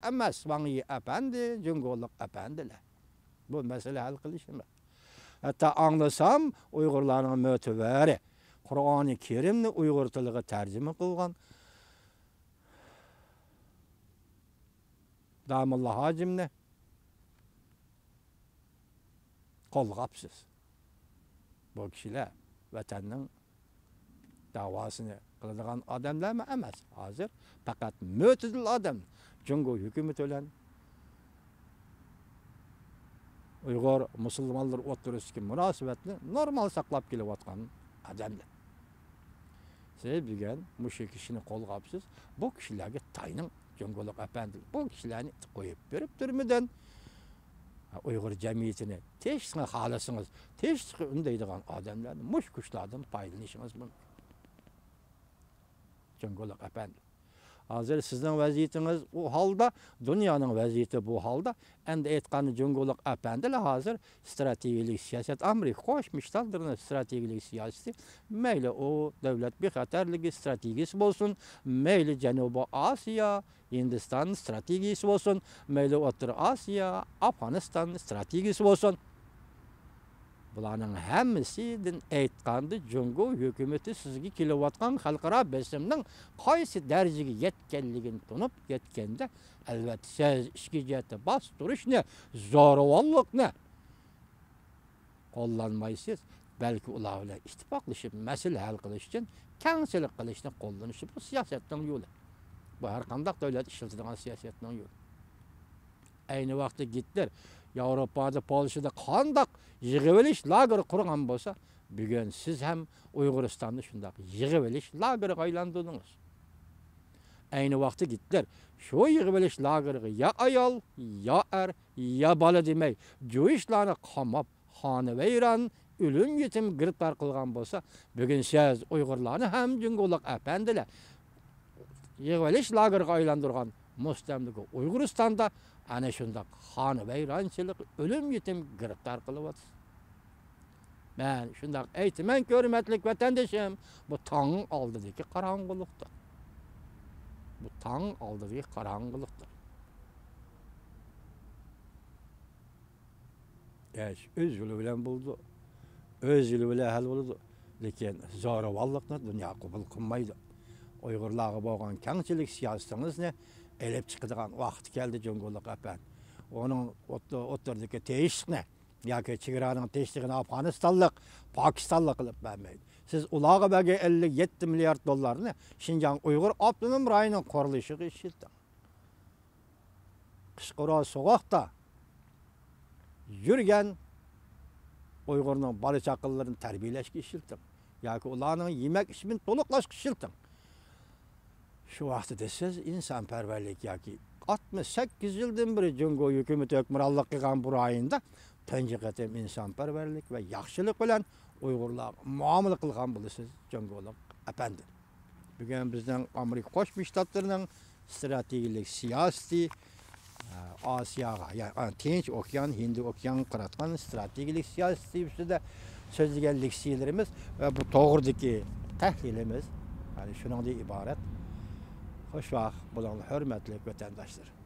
emas, Vangi efendi, Cungoluk efendiler. Bu mesele hal kılışımı. Hatta anlasam Uygurların möteveri, Kur'an-ı Kerim'ni Uygur tiliga tercüme kılgan Damullah Hacim'ni kolgapsız. Bu kişiler vatanın davasını kıldıgan adamlar mı emas? Hazır fakat mötedil adam. Cungo hükümet ölen Uygur Müslümanlar oturuşki münasebetli normal saklap gelip atkan adamlar. Siz bilgen bu kişini kolgapsız bu kişilerge tayının Cungoluk efendi bu kişilerini koyup verip durmadan Uygur cemiyetini teşkine halasınız, teşkine ündeydiğen adamlarını muş kuşlardan paylaşınız bunu. Cungoluk efendi. Hazır sizin vaziyetiniz o halda, dünyanın vaziyeti bu halda. Endi etkanı Cungoluk efendiler hazır stratejik siyaset Amerika koşmuşlardır stratejik siyaseti. Meyli o devlet bir haterligi stratejisi olsun, meyli Cenubi Asya, Hindistan stratejisi olsun, meyli Orta Asya, Afganistan stratejisi olsun. Bularning hammasidan aytganda Jungo hükümeti sizga kelayotgan xalqaro besimning qaysi darajaga yetganligini tunib yetganda albatta siz ishga jihati bostirishni, zo'ravonlikni qo'llanmaysiz, balki ular bilan ittifoqlashib masala hal qilish uchun kengchilik qilishni qo'llanishi bu siyosatning yo'li. Bu har qanday davlat ishlatadigan siyosatning yo'li. Ayni vaqtda Hitler Yevropada, Polshada qandaq yig'ilish lageri qurgan bo'lsa, bugun siz ham Uyg'uristonda shundaq yig'ilish lageriga aylandingiz. Ayni vaqtda Hitler shu yig'ilish lageriga ya ayol, ya er, ya bola demay, jo'ishlarni qamab, xonavayron, o'lim yetim giriftar qilgan bo'lsa, bugun siz Uyg'urlarni ham Cungoluk efendilar yig'ilish lageriga aylantirgan mustamlika Uyg'uristonda ana shundaq xonavayronchilik, o'lim yetim giriftar qilyapti. Men shundaq aytaman, hurmatli vatandoshim, bu tong oldidagi qorong'ulikdir. Bu tong oldidagi qorong'ulikdir. O'z yo'li bilan bo'ldi. O'z yo'li bilan hal bo'ldi. Lekin zo'ravonlikni dunyo qabul qilmaydi. Uyg'urlarga bo'lgan kengchilik siyosatingizni elib chiqadigan vaqt keldi Cungoluk efendi. Onun o'rtadagi teshikni yoki chegaraning teshigini Afg'onistonlik, Pokistonlik qilib bermaydi. Siz ularga bergan 57 milliard dollarni Xinjiang Uyg'ur avtonom rayoning qurilishiga ishlatding. Qishqiro so'g'oqda yurgan Uyg'urning bola chaqalarini tarbiyalashga ishlatding. Yoki ularning yemak ishini to'liqlashga ishlatding. Şu vaqtida siz insonparvarlik yoki 68 yildan beri Jungo hukumati hukmronlik qilgan bu rayonda tunji qatim insonparvarlik va yaxshilik bilan Uyg'urlar muomala qilgan bo'lasiz Cungoluk efendi. Bugun bizning Amerika Qo'shma Shtatlarining strategik siyosati Osiyoga, ya'ni Tinch okean, Hind okean qaratgan strategik siyosati ustida so'zlagan leksiyalarimiz va bu to'g'ridagi tahlilimiz yani shuningdek iborat. Hoş vaqt bulan hürmetli vatandaşlar.